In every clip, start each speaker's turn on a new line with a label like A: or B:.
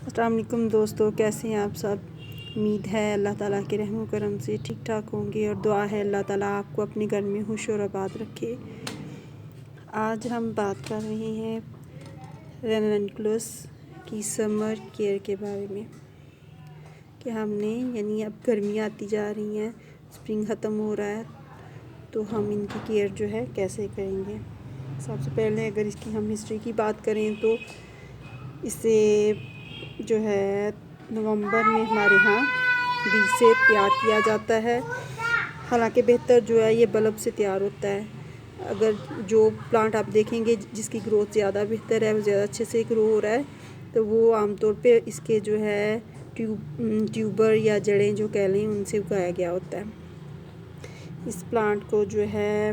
A: अस्सलाम वालेकुम दोस्तों, कैसे हैं आप सब। उम्मीद है अल्लाह ताला के रहम करम से ठीक ठाक होंगे और दुआ है अल्लाह ताला आपको अपने घर में खुश और आबाद रखे। आज हम बात कर रहे हैं रेनक्लोस की समर केयर के बारे में कि हमने यानी अब गर्मियाँ आती जा रही हैं, स्प्रिंग ख़त्म हो रहा है, तो हम इनकी केयर जो है कैसे करेंगे। सबसे पहले अगर इसकी हम हिस्ट्री की बात करें तो इसे जो है नवंबर में हमारे यहाँ बीज से तैयार किया जाता है। हालांकि बेहतर जो है ये बल्ब से तैयार होता है। अगर जो प्लांट आप देखेंगे जिसकी ग्रोथ ज़्यादा बेहतर है, वो ज़्यादा अच्छे से ग्रो हो रहा है, तो वो आमतौर पे इसके जो है ट्यूबर या जड़ें जो कह लें उनसे उगाया गया होता है। इस प्लांट को जो है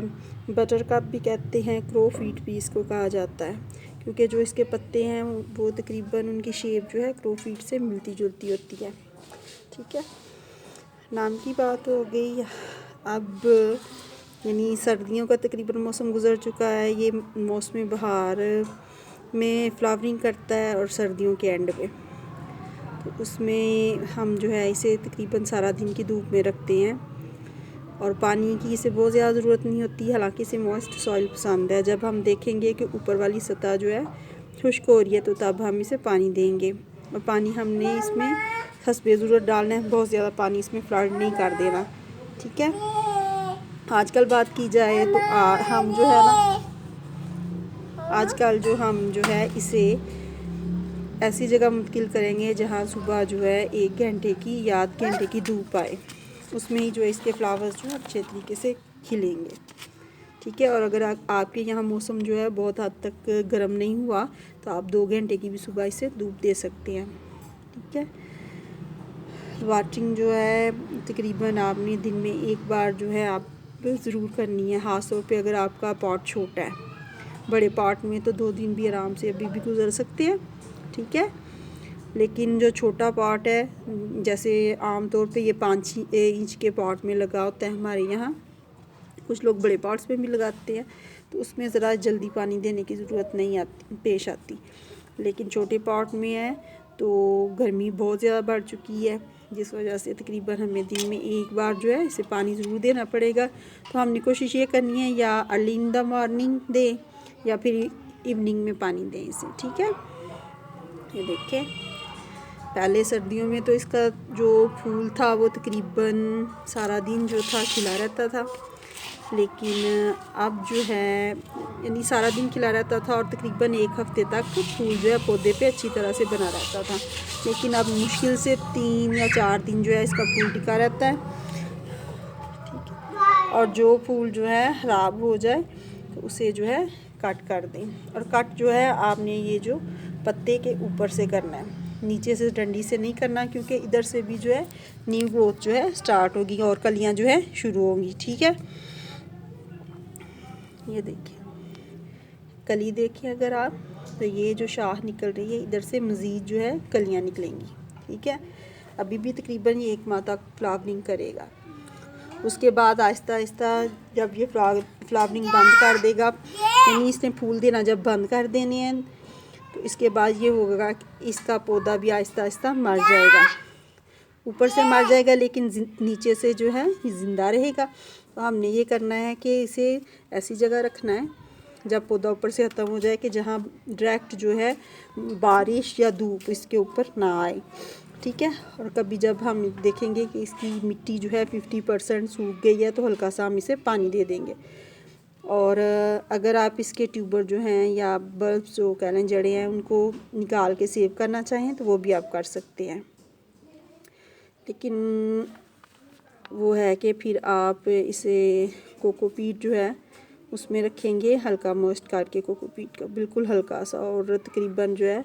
A: बटर कप भी कहते हैं, क्रोफीट भी इसको कहा जाता है, क्योंकि जो इसके पत्ते हैं वो तकरीबन उनकी शेप जो है क्रोफीट से मिलती जुलती होती है। ठीक है, नाम की बात हो गई। अब यानी सर्दियों का तकरीबन मौसम गुज़र चुका है, ये मौसम बहार में फ्लावरिंग करता है और सर्दियों के एंड पे, तो उसमें हम जो है इसे तकरीबन सारा दिन की धूप में रखते हैं और पानी की इसे बहुत ज़्यादा ज़रूरत नहीं होती। हालांकि इसे मॉइस्ट सॉइल पसंद है। जब हम देखेंगे कि ऊपर वाली सतह जो है खुश्क हो रही है, तो तब हम इसे पानी देंगे और पानी हमने इसमें हस्बे ज़रूरत डालना है, बहुत ज़्यादा पानी इसमें फ्लड नहीं कर देना। ठीक है, आजकल बात की जाए तो हम जो है ना आजकल जो हम जो है इसे ऐसी जगह मुंतकिल करेंगे जहाँ सुबह जो है 1 घंटे की या आध घंटे की धूप आए, उसमें ही जो है इसके फ्लावर्स जो है अच्छे तरीके से खिलेंगे। ठीक है, और अगर आपके यहाँ मौसम जो है बहुत हद तक गर्म नहीं हुआ, तो आप 2 घंटे की भी सुबह इसे धूप दे सकते हैं। ठीक है, वाटरिंग जो है तकरीबन आपने दिन में 1 बार जो है आप ज़रूर करनी है, ख़ास तौर पे अगर आपका पॉट छोटा है। बड़े पॉट में तो 2 दिन भी आराम से अभी भी गुजर सकते हैं। ठीक है, लेकिन जो छोटा पॉट है, जैसे आम तौर पे ये 5 इंच के पॉट में लगा होता है हमारे यहाँ, कुछ लोग बड़े पॉट्स में भी लगाते हैं, तो उसमें ज़रा जल्दी पानी देने की ज़रूरत नहीं आती पेश आती। लेकिन छोटे पॉट में है तो गर्मी बहुत ज़्यादा बढ़ चुकी है, जिस वजह से तकरीबन हमें दिन में 1 बार जो है इसे पानी ज़रूर देना पड़ेगा। तो हमने कोशिश ये करनी है या अर्ली इन द मॉर्निंग दें या फिर इवनिंग में पानी दें इसे। ठीक है, ये देखें, पहले सर्दियों में तो इसका जो फूल था वो तकरीबन सारा दिन जो था खिला रहता था, लेकिन अब जो है यानी सारा दिन खिला रहता था और तकरीबन 1 हफ़्ते तक फूल जो है पौधे पे अच्छी तरह से बना रहता था। लेकिन अब मुश्किल से 3 या 4 दिन जो है इसका फूल टिका रहता है। ठीक है, और जो फूल जो है ख़राब हो जाए तो उसे जो है कट कर दें, और कट जो है आपने ये जो पत्ते के ऊपर से करना है, नीचे से डंडी से नहीं करना, क्योंकि इधर से भी जो है न्यू ग्रोथ जो है स्टार्ट होगी और कलियां जो है शुरू होंगी। ठीक है, ये देखिए कली देखिए अगर आप, तो ये जो शाख निकल रही है इधर से मज़ीद जो है कलियां निकलेंगी। ठीक है, अभी भी तकरीबन ये 1 माह तक फ्लावरिंग करेगा। उसके बाद आहिस्ता आहिस्ता जब ये फ्लावरिंग बंद कर देगा, यानी इसने फूल देना जब बंद कर देने हैं, तो इसके बाद ये होगा कि इसका पौधा भी आहिस्ता आहिस्ता मर जाएगा। ऊपर से मर जाएगा लेकिन नीचे से जो है ज़िंदा रहेगा। तो हमने ये करना है कि इसे ऐसी जगह रखना है जब पौधा ऊपर से ख़त्म हो जाए कि जहाँ डायरेक्ट जो है बारिश या धूप इसके ऊपर ना आए। ठीक है, और कभी जब हम देखेंगे कि इसकी मिट्टी जो है 50% सूख गई है, तो हल्का सा हम इसे पानी दे देंगे। और अगर आप इसके ट्यूबर जो हैं या बल्ब्स जो कह लें जड़ें हैं, उनको निकाल के सेव करना चाहें तो वो भी आप कर सकते हैं। लेकिन वो है कि फिर आप इसे कोकोपीट जो है उसमें रखेंगे, हल्का मॉइस्ट करके कोकोपीट का बिल्कुल हल्का सा, और तकरीबन जो है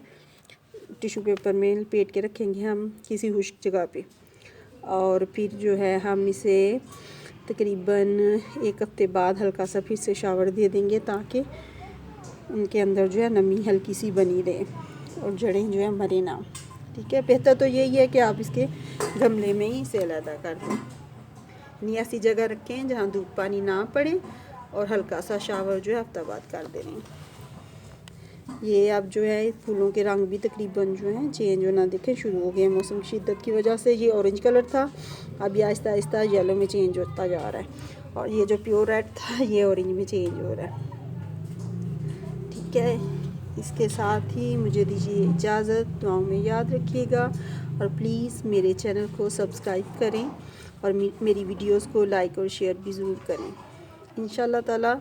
A: टिश्यू पेपर में लपेट के रखेंगे हम किसी खुश्क जगह पे। और फिर जो है हम इसे तकरीबन 1 हफ़्ते बाद हल्का सा फिर से शावर दे देंगे, ताकि उनके अंदर जो है नमी हल्की सी बनी रहे और जड़ें जो है मरे ना। ठीक है, बेहतर तो यही है कि आप इसके गमले में ही इसे अलहदा कर दें, यानी ऐसी जगह रखें जहाँ धूप पानी ना पड़े, और हल्का सा शावर जो है हफ्ता बाद कर दें। ये अब जो है फूलों के रंग भी तकरीबन जो हैं चेंज होना देखें शुरू हो गए। मौसम की शिद्दत की वजह से ये ऑरेंज कलर था, अब ये आहिस्ता आहिस्ता येलो में चेंज होता जा रहा है, और ये जो प्योर रेड था ये ऑरेंज में चेंज हो रहा है। ठीक है, इसके साथ ही मुझे दीजिए इजाज़त। दुआओं में याद रखिएगा और प्लीज़ मेरे चैनल को सब्सक्राइब करें और मेरी वीडियोस को लाइक और शेयर भी ज़रूर करें। इंशाअल्लाह ताला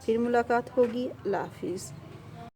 A: फिर मुलाकात होगी। अल्लाह हाफिज़।